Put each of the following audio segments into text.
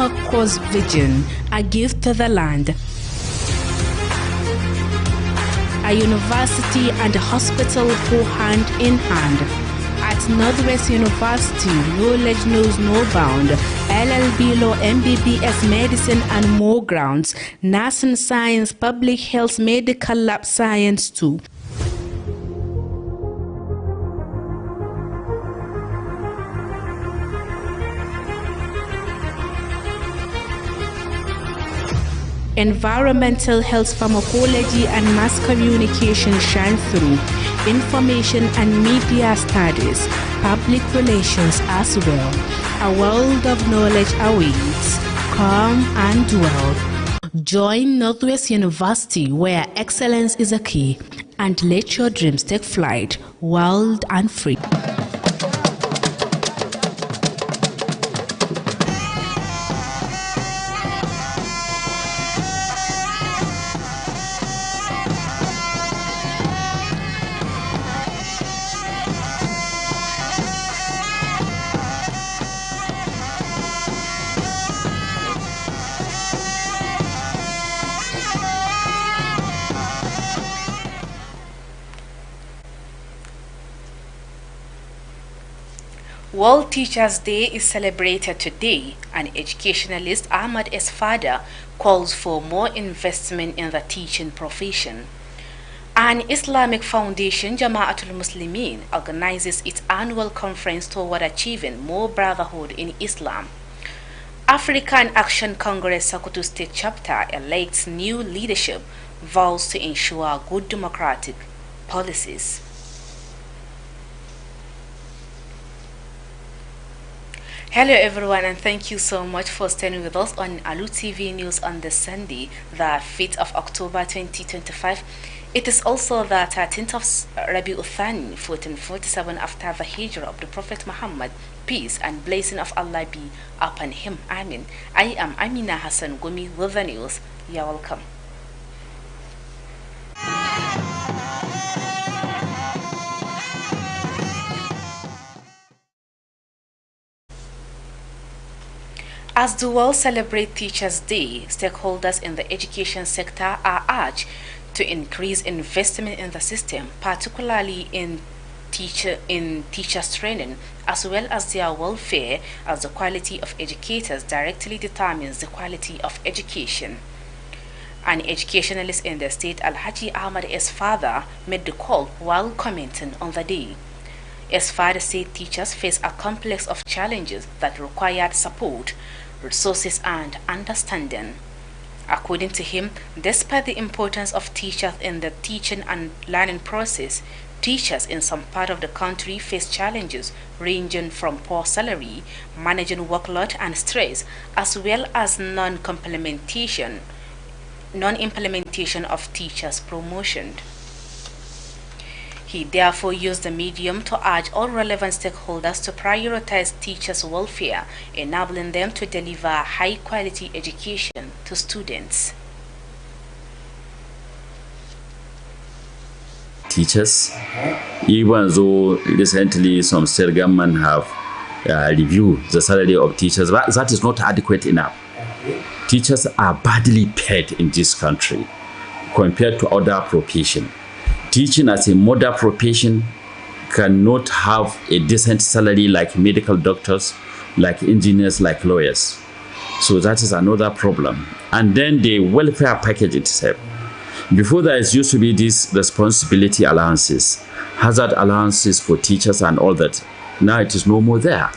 Bamako's vision, a gift to the land. A university and a hospital go hand in hand. At Northwest University, knowledge knows no bound. LLB Law, MBBS, Medicine and more grounds. Nursing Science, Public Health, Medical Lab Science too. Environmental health, pharmacology and mass communication shine through. Information and media studies, public relations as well. A world of knowledge awaits. Come and dwell. Join Northwest University, where excellence is a key, and let your dreams take flight, wild and free. World Teachers' Day is celebrated today, and educationalist Ahmad S. Fada calls for more investment in the teaching profession. An Islamic foundation, Jama'atul Muslimin, organizes its annual conference toward achieving more brotherhood in Islam. African Action Congress Sokoto State Chapter elects new leadership, vows to ensure good democratic policies. Hello everyone, and thank you so much for staying with us on Alu TV News on this Sunday, the 5th of October 2025. It is also the 13th of Rabi'ul Thani, 1447 after the Hijrah of the Prophet Muhammad. Peace and blessing of Allah be upon him. Amen. I am Amina Hassan Gumi with the news. You're welcome. As the world celebrates Teachers' Day, stakeholders in the education sector are urged to increase investment in the system, particularly in teachers' training, as well as their welfare, as the quality of educators directly determines the quality of education. An educationalist in the state, Alhaji Ahmad S. Father, made the call while commenting on the day. As Father said, teachers face a complex of challenges that required support, resources and understanding. According to him, despite the importance of teachers in the teaching and learning process, teachers in some part of the country face challenges ranging from poor salary, managing workload and stress, as well as non-implementation of teachers' promotion. He therefore used the medium to urge all relevant stakeholders to prioritize teachers' welfare, enabling them to deliver high-quality education to students. Teachers, even though recently some state government have reviewed the salary of teachers, but that is not adequate enough. Teachers are badly paid in this country compared to other professions. Teaching as a modern profession cannot have a decent salary like medical doctors, like engineers, like lawyers. So that is another problem. And then the welfare package itself. Before there used to be these responsibility allowances, hazard allowances for teachers and all that. Now it is no more there.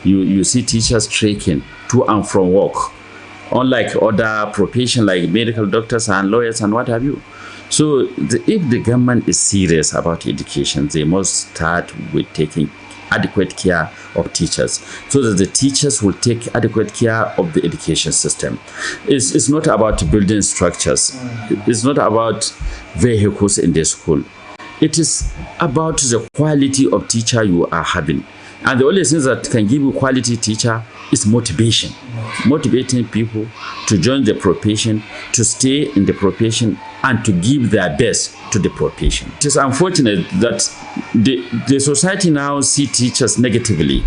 You see teachers trekking to and from work, unlike other professions like medical doctors and lawyers and what have you. So if the government is serious about education, they must start with taking adequate care of teachers so that the teachers will take adequate care of the education system. It's not about building structures. It's not about vehicles in the school. It is about the quality of teacher you are having. And the only thing that can give you quality teacher is motivation. Motivating people to join the profession, to stay in the profession, and to give their best to the profession. It is unfortunate that the society now see teachers negatively.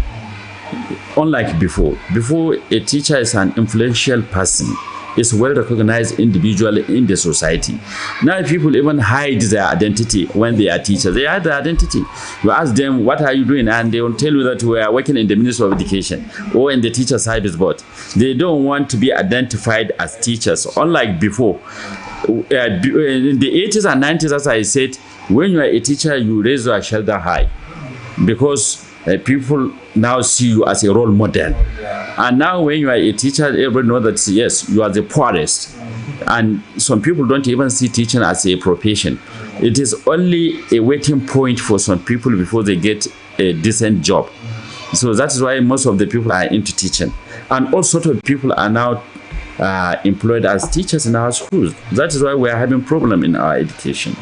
unlike before. Before, a teacher is an influential person, is well recognized individual in the society. Now people even hide their identity when they are teachers. They hide their identity. You ask them, what are you doing? And they will tell you that we are working in the Ministry of Education or in the Teacher Service Board. They don't want to be identified as teachers, unlike before. In the 80s and 90s, as I said, when you are a teacher, you raise your shoulder high because people now see you as a role model. And now when you are a teacher, everybody knows that, yes, you are the poorest. And some people don't even see teaching as a profession. It is only a waiting point for some people before they get a decent job. So that is why most of the people are into teaching. And all sorts of people are now employed as teachers in our schools. That is why we are having problem in our education.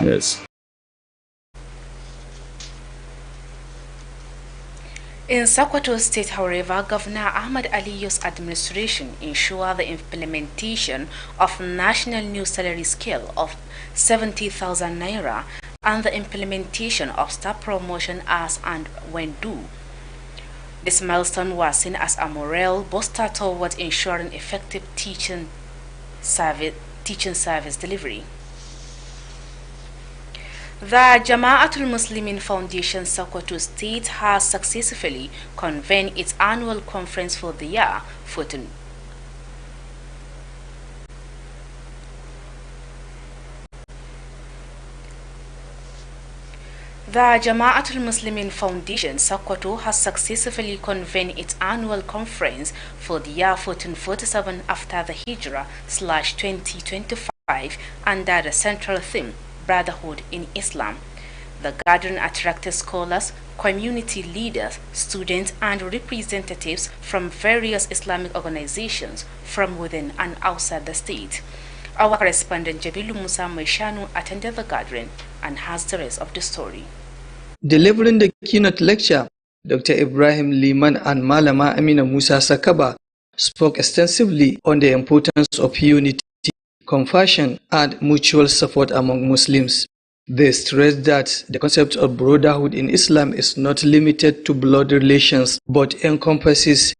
Yes. In Sokoto State, however, Governor Ahmad Aliyu's administration ensured the implementation of national new salary scale of 70,000 naira and the implementation of staff promotion as and when due. This milestone was seen as a morale booster towards ensuring effective teaching service delivery. The Jama'atul Muslimin Foundation Sokoto State has successfully convened its annual conference for the year 14. The Jama'atul Muslimin Foundation Sokoto has successfully convened its annual conference for the year 1447 after the Hijrah/2025 under the central theme Brotherhood in Islam. The gathering attracted scholars, community leaders, students, and representatives from various Islamic organizations from within and outside the state. Our correspondent Jabilu Musa Maishanu attended the gathering and has the rest of the story. Delivering the keynote lecture, Dr. Ibrahim Liman and Malama Amina Musa Sakaba spoke extensively on the importance of unity, compassion, and mutual support among Muslims. They stressed that the concept of brotherhood in Islam is not limited to blood relations but encompasses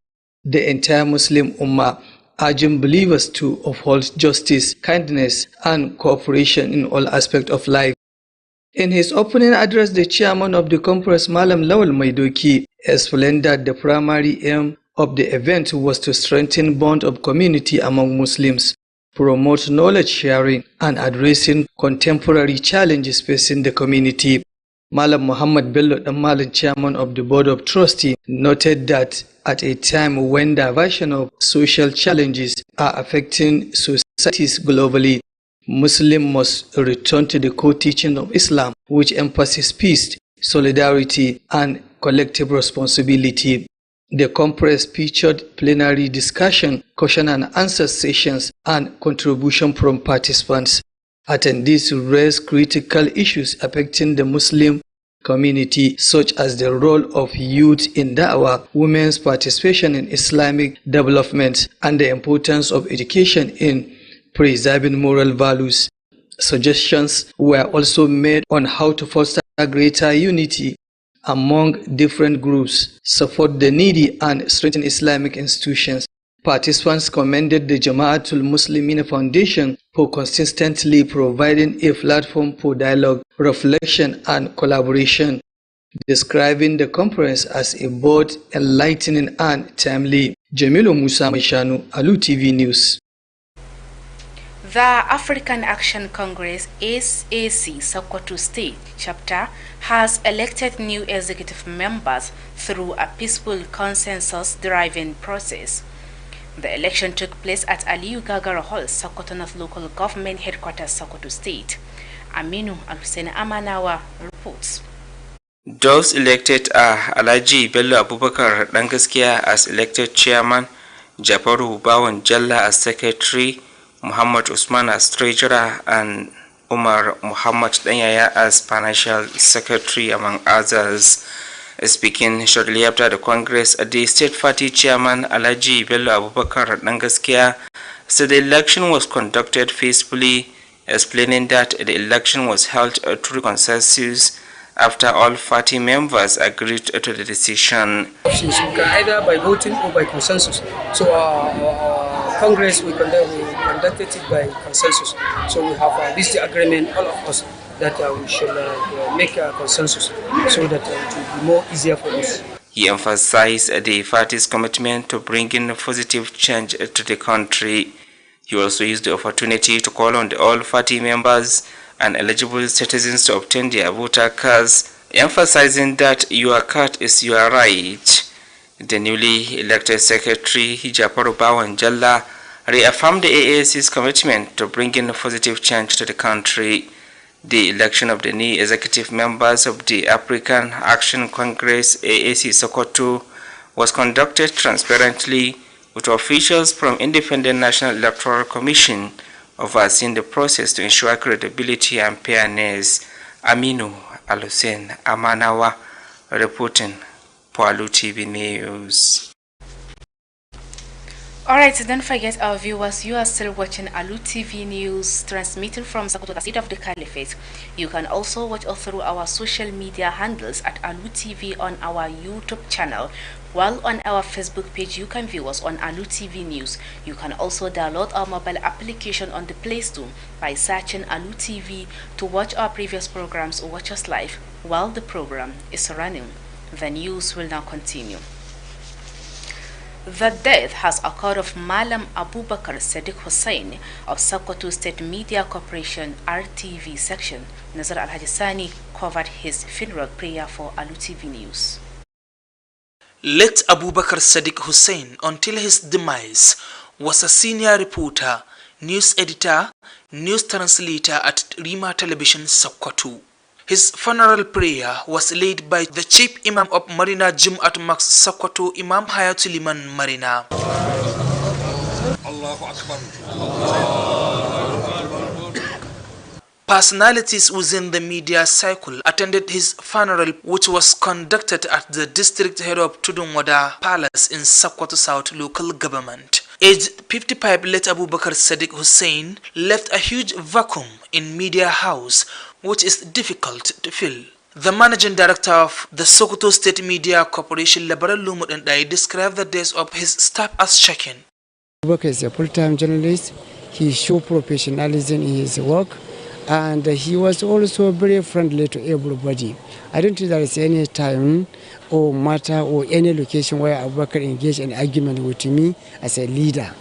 the entire Muslim Ummah, urging believers to uphold justice, kindness, and cooperation in all aspects of life. In his opening address, the chairman of the conference, Malam Lawal Maidoki, explained that the primary aim of the event was to strengthen bond of community among Muslims, promote knowledge sharing, and addressing contemporary challenges facing the community. Malam Muhammad Bello Malam, chairman of the board of trustees, noted that at a time when diversion of social challenges are affecting societies globally, Muslims must return to the core teaching of Islam, which emphasizes peace, solidarity, and collective responsibility. The conference featured plenary discussion, question and answer sessions, and contribution from participants. Attendees raised critical issues affecting the Muslim community, such as the role of youth in da'wah, women's participation in Islamic development, and the importance of education in preserving moral values. Suggestions were also made on how to foster greater unity among different groups, support the needy, and strengthen Islamic institutions. Participants commended the Jama'atul Muslimin Foundation for consistently providing a platform for dialogue, reflection, and collaboration, describing the conference as a both enlightening and timely. Jamilu Musa Maishanu, Alu TV News. The African Action Congress AAC Sokoto State chapter has elected new executive members through a peaceful consensus-deriving process. The election took place at Aliyu Gagara Hall, Sokoto North Local Government Headquarters, Sokoto State. Aminu Al-Hussein Amanawa reports. Those elected are Alhaji Bello Abubakar Dangaskiya as elected chairman, Jafaru Bawan Jalla as secretary, Muhammad Usman as treasurer, and Umar Muhammad Danyaya as financial secretary, among others. Speaking shortly after the Congress, the state party chairman Alhaji Bello Abubakar Dangaskiya said the election was conducted peacefully, explaining that the election was held through consensus after all party members agreed to the decision. Options, we can either by voting or by consensus. So Congress, we conducted it by consensus. So we have reached the agreement, all of us, that we should make a consensus so that it will be more easier for us. He emphasized the party's commitment to bringing positive change to the country. He also used the opportunity to call on all party members and eligible citizens to obtain their voter cards, emphasizing that your card is your right. The newly elected Secretary Japaru Bawanjalla reaffirmed the AAC's commitment to bringing positive change to the country. The election of the new executive members of the African Action Congress AAC Sokoto was conducted transparently, with officials from Independent National Electoral Commission overseeing the process to ensure credibility and fairness. Aminu Alusen Amanawa reporting for Alu TV News. Alright, so don't forget our viewers, you are still watching Alu TV News, transmitting from Sokoto, the seat of the Caliphate. You can also watch us through our social media handles at Alu TV on our YouTube channel, while on our Facebook page you can view us on Alu TV News. You can also download our mobile application on the Play Store by searching Alu TV to watch our previous programs or watch us live while the program is running. The news will now continue. The death has occurred of Malam Abubakar Sadiq Hussain of Sokoto State Media Corporation RTV section. Nazar Al-Hajisani covered his funeral prayer for Alu TV News. Late Abubakar Sadiq Hussain, until his demise, was a senior reporter, news editor, news translator at Rima Television Sokoto. His funeral prayer was led by the Chief Imam of Marina Jum'at Max Sokoto, Imam Hayatul Liman Marina. Allahu Akbar. Personalities within the media cycle attended his funeral, which was conducted at the district head of Tudunwada Palace in Sokoto South local government. Aged 55, late Abubakar Sadiq Hussain left a huge vacuum in media house, which is difficult to fill. The managing director of the Sokoto State Media Corporation, Labaran Lumut and I, described the days of his staff as shocking. Abubakar is a full-time journalist. He showed professionalism in his work, and he was also very friendly to everybody. I don't think there is any time or matter or any location where Abubakar engaged in argument with me as a leader.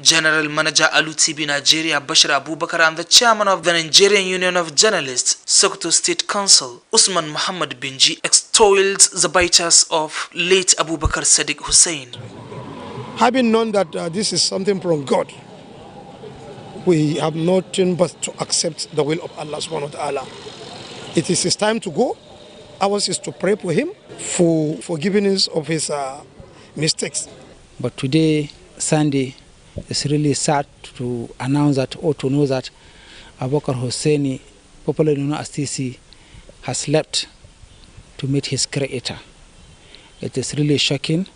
General Manager Alu Tv Nigeria Bashir Abubakar and the chairman of the Nigerian Union of Journalists, Sokoto State Council, Usman Muhammad Binji, extolled the virtues of late Abubakar Sadiq Hussain. Having known that this is something from God, we have nothing but to accept the will of Allah subhanahu wa ta'ala. It is his time to go. Ours is to pray for him for forgiveness of his mistakes. But today, Sunday, it's really sad to announce that or to know that Abubakar Hussaini, popularly known as TC, has left to meet his creator. It is really shocking,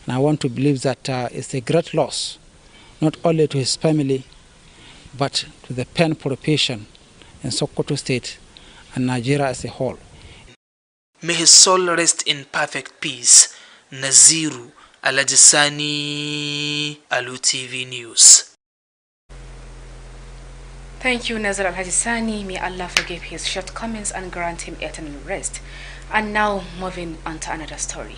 and I want to believe that it's a great loss, not only to his family, but to the pen profession in Sokoto State and Nigeria as a whole. May his soul rest in perfect peace. Naziru Al-Hajisani, Alu TV News. Thank you, Nazar Al-Hajisani. May Allah forgive his shortcomings and grant him eternal rest. And now, moving on to another story.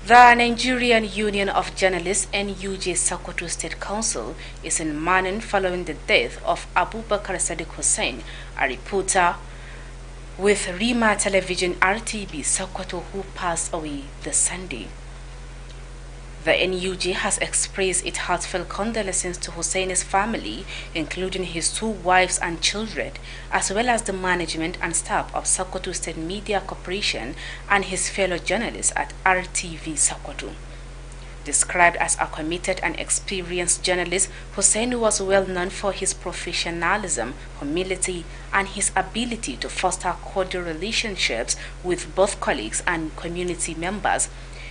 The Nigerian Union of Journalists NUJ Sokoto State Council is in mourning following the death of Abubakar Sadiq Hussain, a reporter with Rima Television RTV Sokoto, who passed away this Sunday. The NUJ has expressed its heartfelt condolences to Hussain's family, including his two wives and children, as well as the management and staff of Sokoto State Media Corporation and his fellow journalists at RTV Sokoto. Described as a committed and experienced journalist, Hussain was well known for his professionalism, humility, and his ability to foster cordial relationships with both colleagues and community members.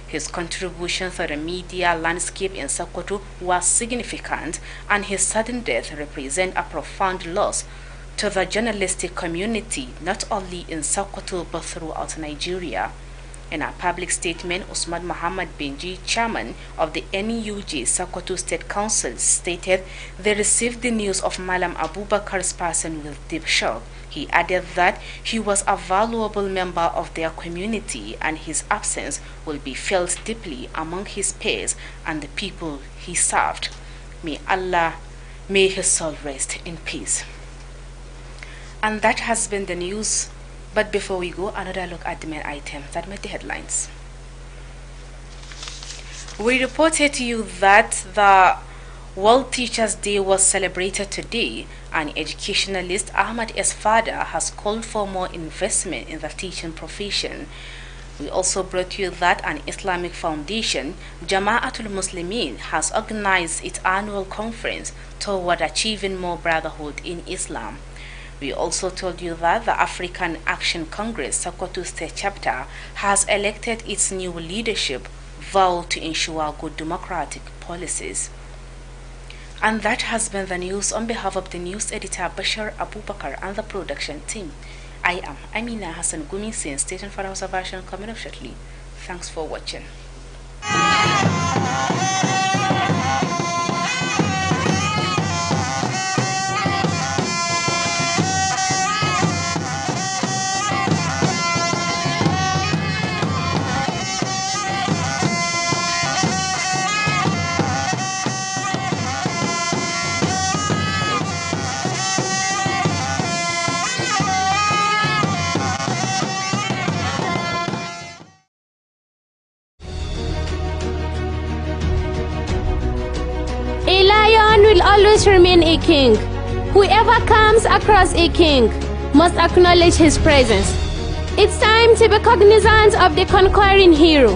His contribution to the media landscape in Sokoto was significant, and his sudden death represents a profound loss to the journalistic community, not only in Sokoto but throughout Nigeria. In a public statement, Usman Muhammad Benji, chairman of the NUJ Sokoto State Council, stated they received the news of Malam Abubakar's passing with deep shock. He added that he was a valuable member of their community and his absence will be felt deeply among his peers and the people he served. May his soul rest in peace. And that has been the news. But before we go, another look at the main items that made the headlines. We reported to you that the World Teachers' Day was celebrated today, and educationalist Ahmad S. Fada has called for more investment in the teaching profession. We also brought you that an Islamic foundation, Jama'atul Muslimin, has organized its annual conference toward achieving more brotherhood in Islam. We also told you that the African Action Congress Sokoto State Chapter has elected its new leadership, vowed to ensure good democratic policies. And that has been the news. On behalf of the news editor Bashir Abubakar and the production team, I am Amina Hassan Gumi, saying Station for Hausa version coming up shortly. Thanks for watching. A lion will always remain a king. Whoever comes across a king must acknowledge his presence. It's time to be cognizant of the conquering hero,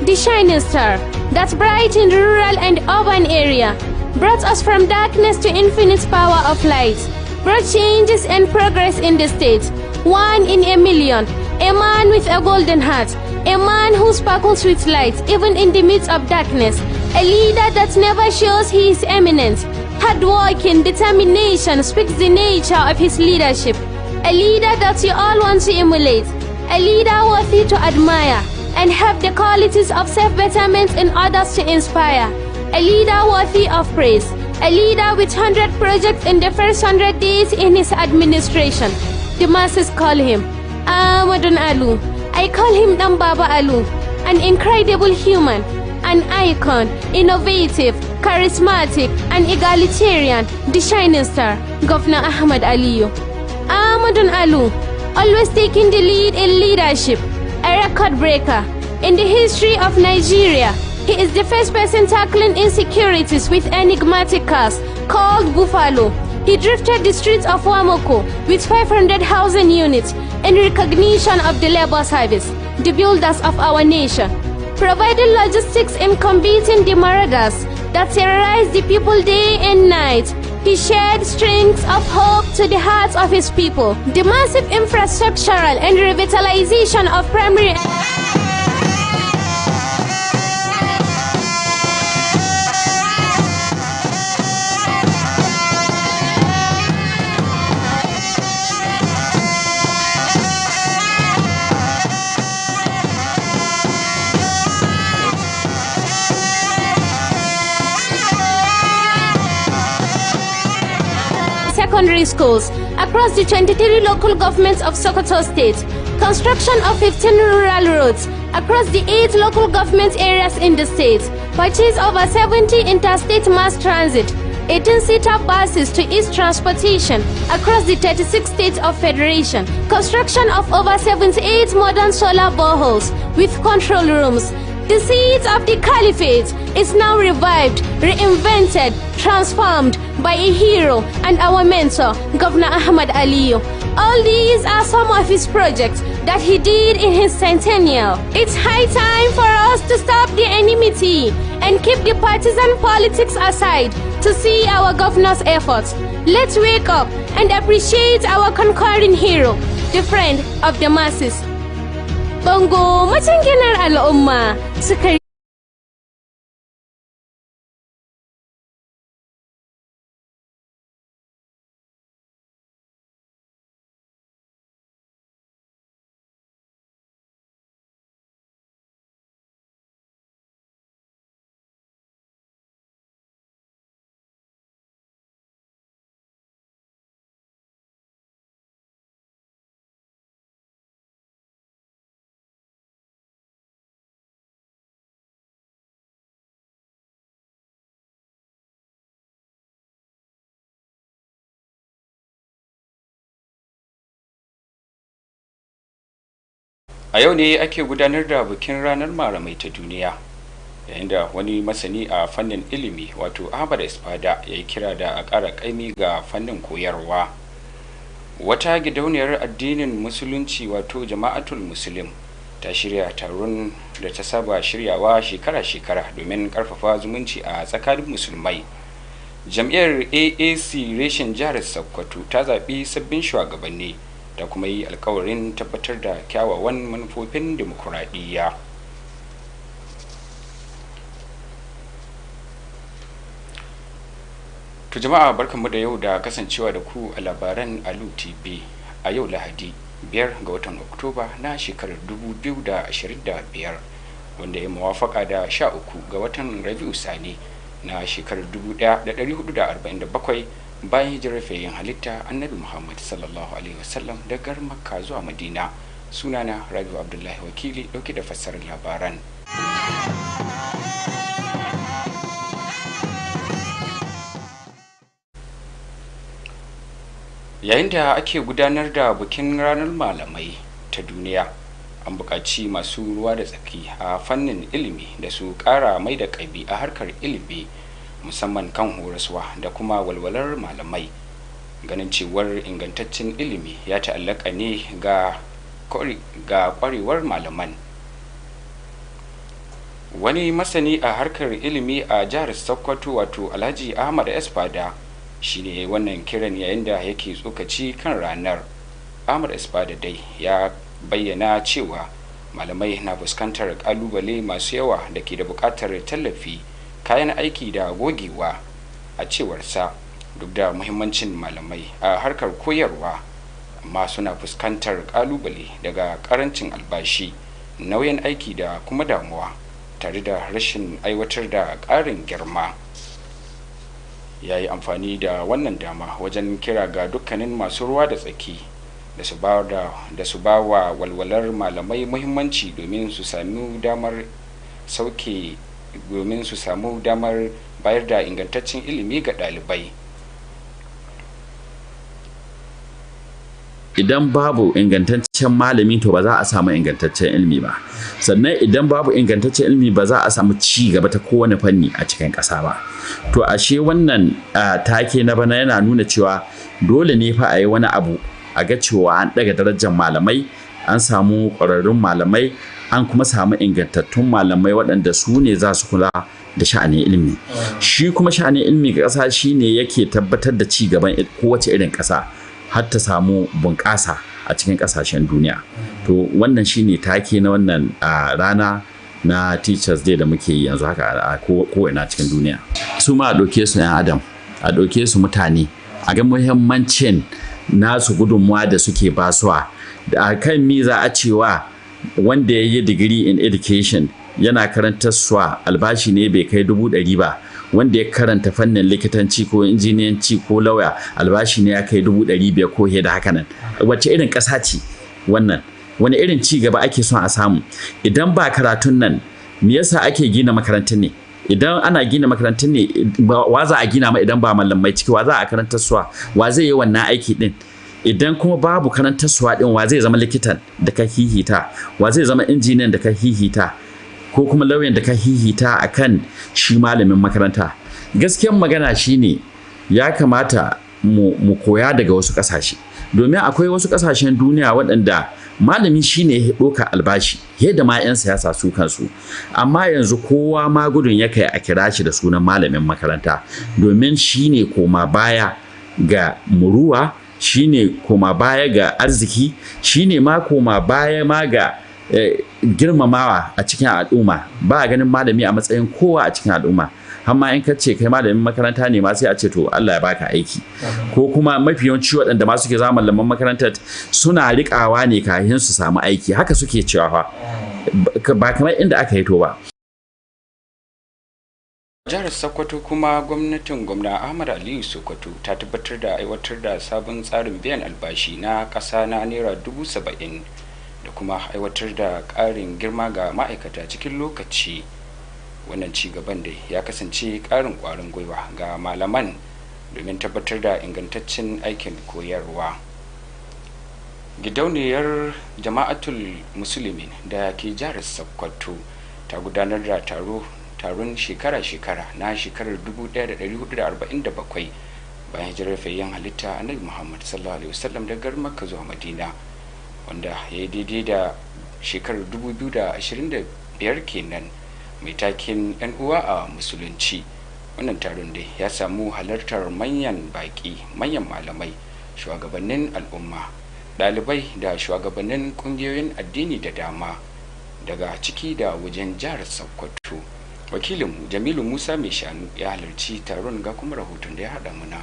the shining star that brightened rural and urban area, brought us from darkness to infinite power of light, brought changes and progress in the state. One in a million, a man with a golden heart, a man who sparkles with light even in the midst of darkness, a leader that never shows he is eminent. Hard-working determination speaks the nature of his leadership, a leader that you all want to emulate, a leader worthy to admire and have the qualities of self-betterment in others to inspire, a leader worthy of praise, a leader with 100 projects in the first 100 days in his administration. The masses call him Amadun Alu. I call him Dan Baba Alu, an incredible human, an icon, innovative, charismatic, and egalitarian, the shining star, Governor Ahmad Aliyu. Amadun Alu, always taking the lead in leadership, a record breaker. In the history of Nigeria, he is the first person tackling insecurities with enigmatic cars called Buffalo. He drifted the streets of Wamoko with 500 housing units in recognition of the labor service, the builders of our nation, providing logistics in combating the marauders that terrorize the people day and night. He shared strings of hope to the hearts of his people. The massive infrastructural and revitalization of primary secondary schools across the 23 local governments of Sokoto State, construction of 15 rural roads across the 8 local government areas in the state, purchase over 70 interstate mass transit, 18-seater buses to ease transportation across the 36 states of federation, construction of over 78 modern solar boreholes with control rooms. The seeds of the caliphate is now revived, reinvented, transformed by a hero and our mentor, Governor Ahmad Aliyu. All these are some of his projects that he did in his centennial. It's high time for us to stop the enmity and keep the partisan politics aside to see our governor's efforts. Let's wake up and appreciate our conquering hero, the friend of the masses. Bongo macangkinar al'umma A yau ne ake gudanar da bikin ranar malamai ta duniya, yayin da wani masani a fannin ilimi wato Ahmad Espada ya yi kira da a ƙara ƙaimi ga fannin koyarwa. Wata gidauniyar addinin musulunci wato Jama'atul Muslim ta shirya taron da ta saba shiryawa shekara-shekara domin ƙarfafa zumunci a tsakanin musulmai. Jam'iyyar AAC reshen jihar Sokoto ta zaɓi sabbin shugabanni da kuma yi alkawarin tabbatar da kyawawan manufofin dimokuraɗiyya. To jama'a barkanmu da yau da kasancewa da ku a labaran Alu Tv a yau Lahadi 5 ga watan Oktoba na shekarar 2025 wanda ya muwafaka da 13 ga watan Rabi'u Sani na shekarar 1447 bayan hijirar fayyin halitta Annabi Muhammad sallallahu alaihi wasallam daga Makka zuwa Madina. Sunana Rabi'u Abdullahi Wakili dauke da fassarar labaran. Yayin da ake gudanar da bikin ranar malamai ta duniya, an buƙaci masu ruwa da tsaki a fannin ilimi da su ƙara mai da ƙaibi a harkar ilimi, musamman kan horaswa da kuma walwalar malamai, ganin cewar ingantaccen ilimi ya ta'allaka ne ga ƙwarewar malaman. Wani masani a harkar ilimi a jihar Sokoto wato Alhaji Ahmad Espada shi ne wannan kiran yayin da yake tsokaci kan ranar. Ahmad Espada dai ya bayyana cewa malamai na fuskantar kalubale masu yawa da ke da buƙatar tallafi, kayan aiki da gogewa. A cewarsa, duk da muhimmancin malamai a harkar koyarwa, amma suna fuskantar kalubale daga karancin albashi, nauyin aiki da kuma damuwa, tare da rashin aiwatar da ƙarin girma. Ya yi amfani da wannan dama wajen kira ga dukkanin masu ruwa da tsaki da su ba wa walwalar malamai muhimmanci domin su samu damar bayar da ingantaccen ilimi ga ɗalibai. Idan babu ingantaccen malami to ba za a samu ingantaccen ilimi ba, sannan idan babu ingantaccen ilimi ba za a samu ci gaba ta kowane fanni a cikin ƙasa ba. To ashe wannan take na bana yana nuna cewa dole ne fa a yi wani abu a ga cewa an ɗaga darajar malamai, an samu ƙwararrun malamai, an kuma samu ingantattun malamai waɗanda su ne za su kula da sha'anin ilimi. Shi kuma sha'anin ilimi ga ƙasa shi ne yake tabbatar da ci gaban kowace irin ƙasa har ta samu bunƙasa a cikin ƙasashen duniya. To wannan shi ne take na wannan rana na Teachers Day da muke yi yanzu haka a ko'ina cikin duniya. Su ma a ɗauke su 'yan adam, a ɗauke su mutane, a ga muhimmancin nasu gudunmuwa da suke basuwa. Da kan mi za a cewa wanda ya yi digiri in education yana karantar suwa albashi ne bai kai 100,000 ba, wanda ya karanta fannin likitanci ko injiniyanci ko lauya albashi ne ya kai 500,000 ko da haka nan. Wace irin ƙasa ce wannan? Wani irin ci gaba ake son a samu? Idan ba karatun nan, me yasa ake gina makarantun ne? Idan ana gina makarantun ne, wa za a gina ma idan ba malamai ciki? Wa za a karantar suwa? Wa zai yi wannan aiki din? Idan kuma babu karantar suwa din, wa zai zama likitan da ka hihita? Wa zai zama injiniyan da ka hihita? Ko kuma lauyan da ka hihita akan shi malamin makaranta? Gaskiyan magana shine ya kamata mu koya daga wasu ƙasashe, domin akwai wasu ƙasashen duniya waɗanda malami shine ya ɗauka albashi yadda ma 'yan siyasa su kansu, amma yanzu kowa ma gudun ya kai a kira shi da sunan malamin makaranta, domin shine koma baya ga muruwa, shine koma baya ga arziki, shine ma koma baya ma ga girmamawa a cikin al'umma. Ba a ganin malami a matsayin kowa a cikin al'umma. Amma in ka ce kai malamin makaranta ne ma sai a ce to Allah ya baka aiki. Ko kuma mafi yawanci waɗanda ma suke zama malaman makarantar suna riƙawa ne kafin su samu aiki, haka suke cewa fa ba kamar inda aka yi to ba. Jihar Sokoto kuma gwamnatin gwamna Ahmad Aliyu Sokoto ta tabbatar da aiwatar da sabon tsarin biyan albashi na ƙasa na naira 70,000 da kuma aiwatar da ƙarin girma ga ma'aikata cikin lokaci. Wannan ci gaban da ya kasance ƙarin ƙwarin gwiwa ga malaman domin tabbatar da ingantaccen aikin koyarwa. gidauniyar jama'atul musulmin da ke jihar Sokoto ta gudanar da taron shekara-shekara na shekarar 1447 bayan hijirar fayyan halitta annabi Muhammad sallallahu alaihi wasallam daga Makka zuwa Madina, wanda ya yi daidai da shekarar 2025 kenan, mai takin 'yan uwa a musulunci. Wannan taron dai ya samu halartar manyan baki, manyan malamai, shugabannin al'umma, ɗalibai da shugabannin ƙungiyoyin addini da dama daga ciki da wajen jihar Sokoto. Wakilinmu Jamilu Musa mai shanu ya halarci taron, ga kuma rahoton da ya haɗa muna.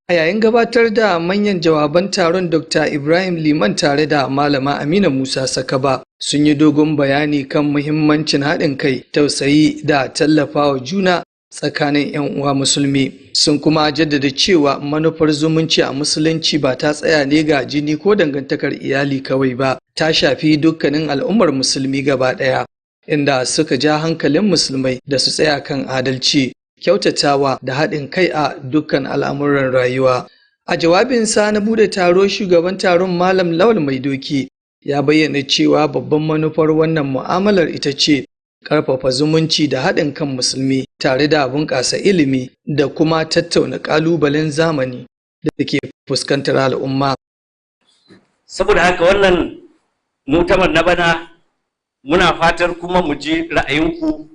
A yayin gabatar da manyan jawaban taron, Dr. Ibrahim Liman tare da Malama Amina Musa Sakaba sun yi dogon bayani kan muhimmancin haɗin kai, tausayi da tallafawa juna tsakanin 'yan uwa musulmi. Sun kuma jaddada cewa manufar zumunci a musulunci ba ta tsaya ne ga jini ko dangantakar iyali kawai ba, ta shafi dukkanin al'ummar musulmi gaba ɗaya, inda suka ja hankalin musulmai da su tsaya kan adalci, kyautatawa da haɗin kai a dukkan al'amuran rayuwa. A jawabinsa na bude taro, shugaban taron Malam Lawal Mai Doki ya bayyana cewa babban manufar wannan mu'amalar ita ce ƙarfafa zumunci da haɗin kan musulmi tare da bunƙasa ilimi da kuma tattauna ƙalubalen zamani da ke fuskantar al'umma. Saboda haka wannan mutamar na bana muna fatar kuma mu ji ra'ayinku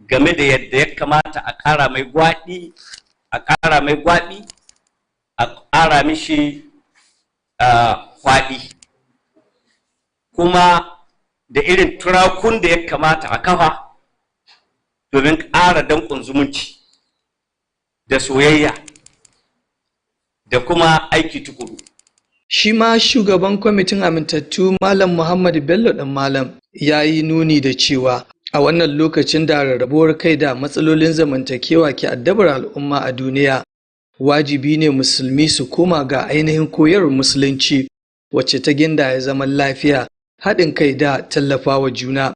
game da yadda ya kamata a ƙara mai gwaɗi, a ƙara mishi kwaɗi, kuma da irin turakun da ya kamata a kafa domin ƙara danƙon zumunci da soyayya da kuma aiki tukuru. Shi ma shugaban kwamitin amintattu Malam Muhammad Bello ɗan Malam ya yi nuni da cewa a wannan lokacin da rarrabuwar kai da matsalolin zamantakewa ke addabar al'umma a duniya, wajibi ne musulmi su koma ga ainihin koyarwar musulunci wacce ta gindaya zaman lafiya, haɗin kai da tallafawa juna.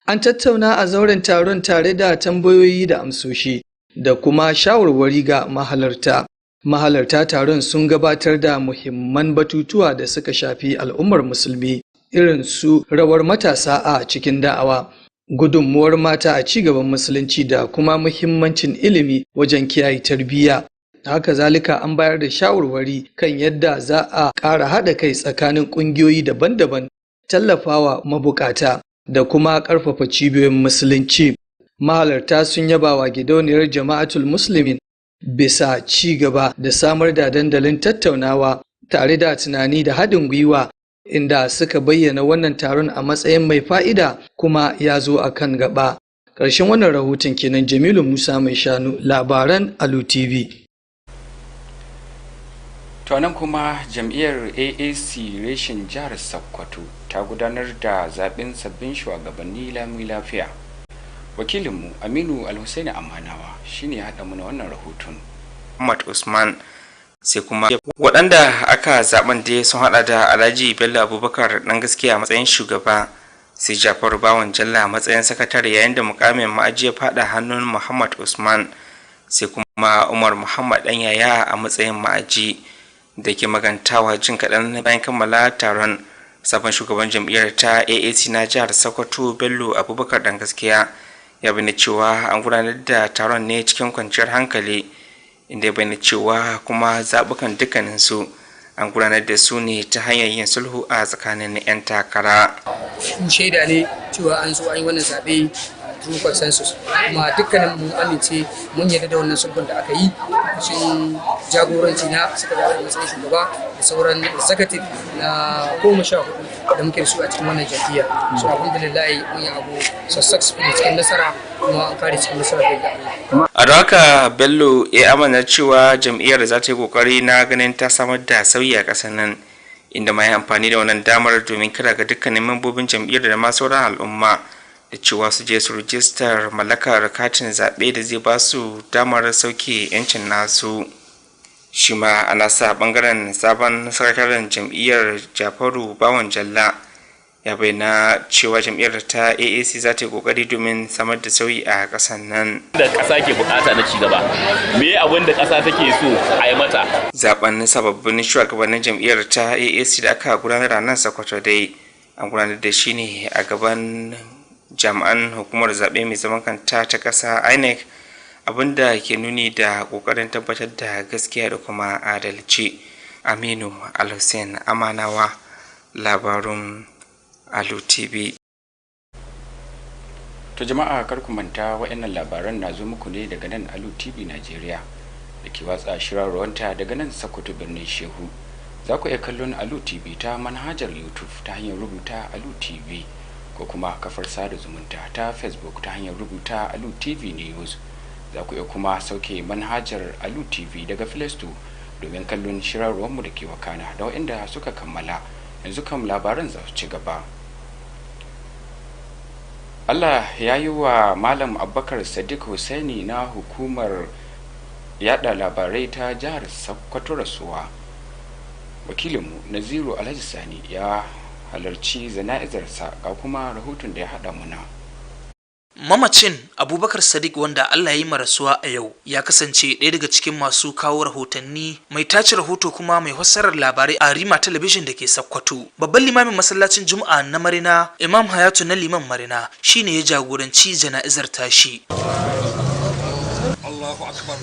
An tattauna a zauren taron tare da tambayoyi da amsoshi da kuma shawarwari ga mahalarta. Mahalarta taron sun gabatar da muhimman batutuwa da suka shafi al'ummar musulmi, irin su rawar matasa a cikin da'awa, gudunmuwar mata a cigaban musulunci da kuma muhimmancin ilimi wajen kiyaye tarbiyya. Haka zalika an bayar da shawarwari kan yadda za a ƙara haɗa kai tsakanin ƙungiyoyi daban-daban, tallafawa mabukata da kuma ƙarfafa cibiyoyin musulunci. Mahalarta sun yaba wa gidauniyar Jama'atul Muslimin bisa ci gaba da samar da dandalin tattaunawa tare da tunani da haɗin gwiwa, inda suka bayyana wannan taron a matsayin mai fa'ida kuma ya zo a kan gaba. Ƙarshen wannan rahoton kenan. Jamilu Musa Mai Shanu, labaran Alu TV. To nan kuma jam'iyyar AAC reshen jihar Sokoto ta gudanar da zaɓen sabbin shugabanni lami lafiya. Wakilinmu Aminu Alhussaini Amanawa shine ya haɗa mana wannan rahoton. Muhammad Usman, sai kuma waɗanda aka zaben da sun haɗa da Alhaji Bello Abubakar ɗan gaskiya a matsayin shugaba, sai Jafaru Bawan Jalla a matsayin sakatare, yayin da mukamin ma'aji ya faɗa hannun Muhammad Usman, sai kuma Umar Muhammad ɗan yaya a matsayin ma'aji. Da ke magantawa jin kaɗan bayan kammala taron, sabon shugaban jam'iyyar ta AAC na jihar Sokoto Bello Abubakar ɗan gaskiya ya bayyana cewa an gudanar da taron ne cikin kwanciyar hankali, inda ya bayyana cewa kuma zaɓukan dukkaninsu an gudanar da su ne ta hanyar yin sulhu a tsakanin 'yan takara. Shaida ne cewa an zo an yi wannan zaɓe through consensus, kuma dukkanin mun amince mun yarda da wannan sulhun da aka yi cikin jagoranci na suka da matsayin shugaba da sauran executive na 14 da muke da su a cikin wannan jam'iyya. So alhamdulillah mun yi abu successful cikin nasara, kuma an kare cikin nasara da Allah. A da haka Bello ya amana cewa jam'iyyar za ta yi kokari na ganin ta samar da sauyi a ƙasar nan, inda ma yi amfani da wannan damar domin kira ga dukkanin membobin jam'iyyar da ma sauran al'umma da cewa su je su rijistar mallakar katin zaɓe da zai ba su damar sauke 'yancin nasu. Shi ma ana sa ɓangaren sabon sakataren jam'iyyar Jafaru Bawan Jalla ya bayyana cewa jam'iyyar ta AAC za ta yi kokari domin samar da sauyi a ƙasar nan. Da ƙasa ke bukata na cigaba, me abin da ƙasa take so a yi mata? Zaben sababbin shugabannin jam'iyyar ta AAC da aka gudanar a nan Sokoto dai an gudanar da shi ne a gaban jami'an hukumar zaɓe mai zaman kanta ta ƙasa INEC, abinda ke nuni da ƙoƙarin tabbatar da gaskiya da kuma adalci. Aminu Alhussein Amanawa, labarun Alu TV. To jama'a kar ku manta waɗannan labaran na zo muku ne daga nan Alu TV Najeriya da ke watsa shirarwanta daga nan Sokoto birnin Shehu. Za ku iya kallon Alu TV ta manhajar YouTube ta hanyar rubuta Alu TV ko kuma kafar sada zumunta ta Facebook ta hanyar rubuta Alu TV News. Za ku iya kuma sauke manhajar Alu TV daga Play Store domin kallon shirarwarmu da ke wakana da waɗanda suka kammala. Yanzu kam labaran za su ci gaba. Allah ya yi wa Malam Abubakar Sadiq Hussaini na hukumar yada labarai ta jihar Sokoto rasuwa. Wakilinmu Naziru Alhaji Sani ya halarci zana'izarsa ga kuma rahoton da ya haɗa muna. Mamacin Abubakar Sadiq wanda Allah ya yi rasuwa a yau ya kasance ɗaya daga cikin masu kawo rahotanni, mai tace rahoto kuma mai fassarar labarai a Rima Talabijin da ke Sokoto. Babban limamin masallacin Juma'a na Marina, Imam Hayatu na liman Marina, shine ya jagoranci jana'izar tashi. Allahu Akbar.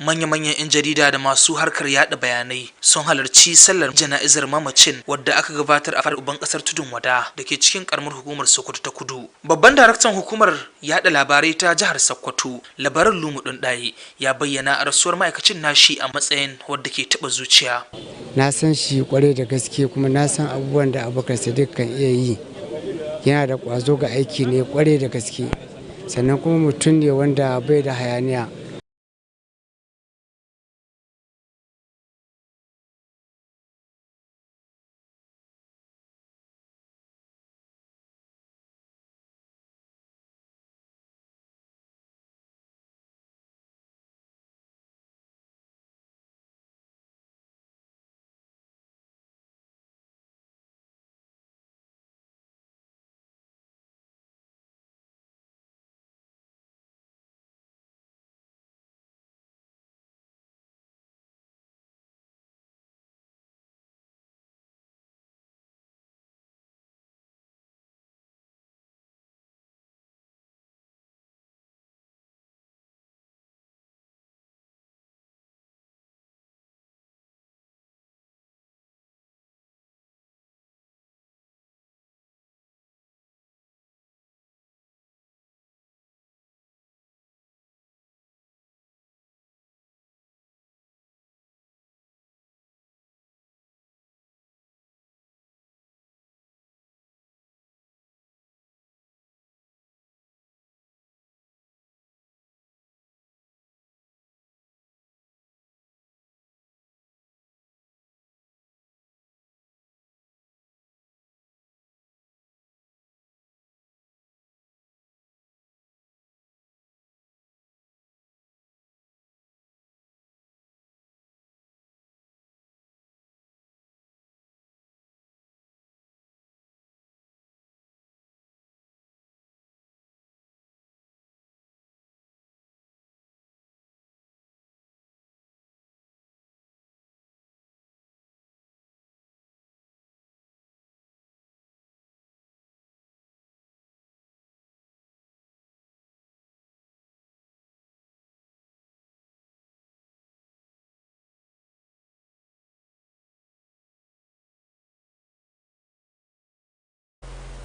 Manya-manyan 'yan jarida da masu harkar yada bayanai sun halarci sallar jana'izar mamacin wadda aka gabatar a fadar uban kasar Tudun Wada da ke cikin karamar hukumar Sokoto ta Kudu. Babban daraktan hukumar yada labarai ta jihar Sokoto, Labaran Lumu Dundaye, ya bayyana a rasuwar ma'aikacin nashi a matsayin wadda ke taba zuciya. Na san shi kwarai da gaske kuma na san abubuwan da Abubakar Sadiq kan iya yi. Yana da kwazo ga aiki ne kwarai da gaske. Sannan kuma mutum ne wanda bai da hayaniya.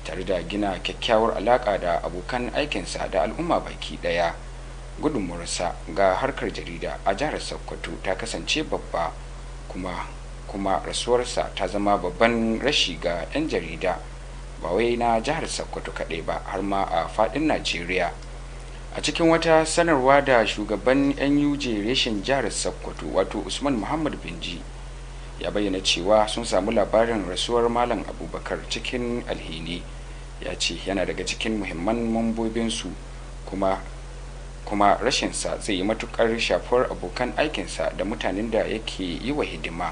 tare da gina kyakkyawar alaka da abokan aikinsa da al'umma baki daya. Gudunmuwarsa ga harkar jarida a jihar Sokoto ta kasance babba, kuma rasuwarsa ta zama babban rashi ga 'yan jarida ba wai na jihar Sokoto kaɗai ba har ma a faɗin Najeriya. A cikin wata sanarwa da shugaban NUJ reshen jihar Sokoto wato Usman Muhammad Binji ya bayyana cewa sun samu labarin rasuwar Malam Abubakar cikin alhini. Ya ce yana daga cikin muhimman mambobinsu kuma rashinsa zai yi matukar shafuwar abokan aikinsa da mutanen da yake yi wa hidima.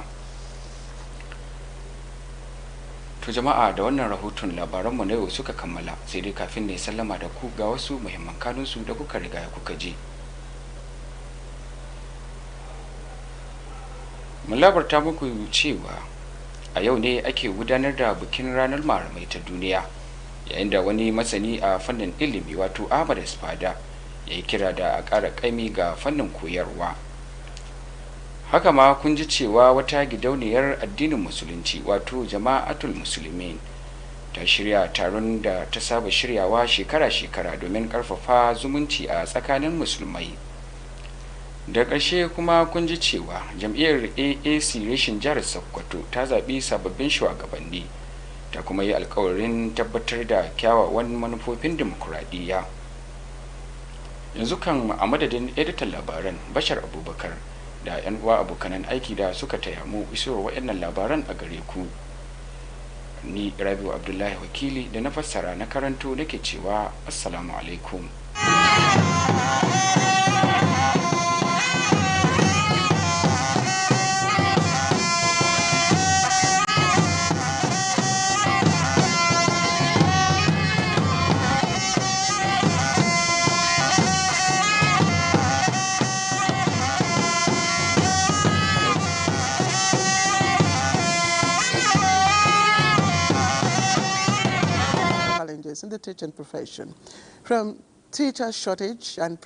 To jama'a da wannan rahoton labaranmu na yau suka kammala, sai dai kafin ne sallama da ku ga wasu muhimman kanunsu da kuka riga kuka ji. Mun labarta muku cewa a yau ne ake gudanar da bikin ranar malamai ta duniya, yayin da wani masani a fannin ilimi wato Ahmad Espada ya yi kira da a ƙara ƙaimi ga fannin koyarwa. Haka ma kun ji cewa wata gidauniyar addinin musulunci wato jama'atul musulmin ta shirya taron da ta saba shiryawa shekara-shekara domin ƙarfafa zumunci a tsakanin musulmai. Da ƙarshe kuma kun ji cewa jam'iyyar AAC reshin jihar Sokoto ta zaɓi sababbin shugabanni ta kuma yi alkawarin tabbatar da kyawawan manufofin dimokuraɗiyya. Yanzu kan a madadin editan labaran Bashar Abubakar da 'yan uwa abokanan aiki da suka taya mu isowar waɗannan labaran a gare ku, ni Rabiu Abdullahi wakili da na fassara na karanto nake cewa assalamu alaikum. In the teaching profession, from teacher shortage and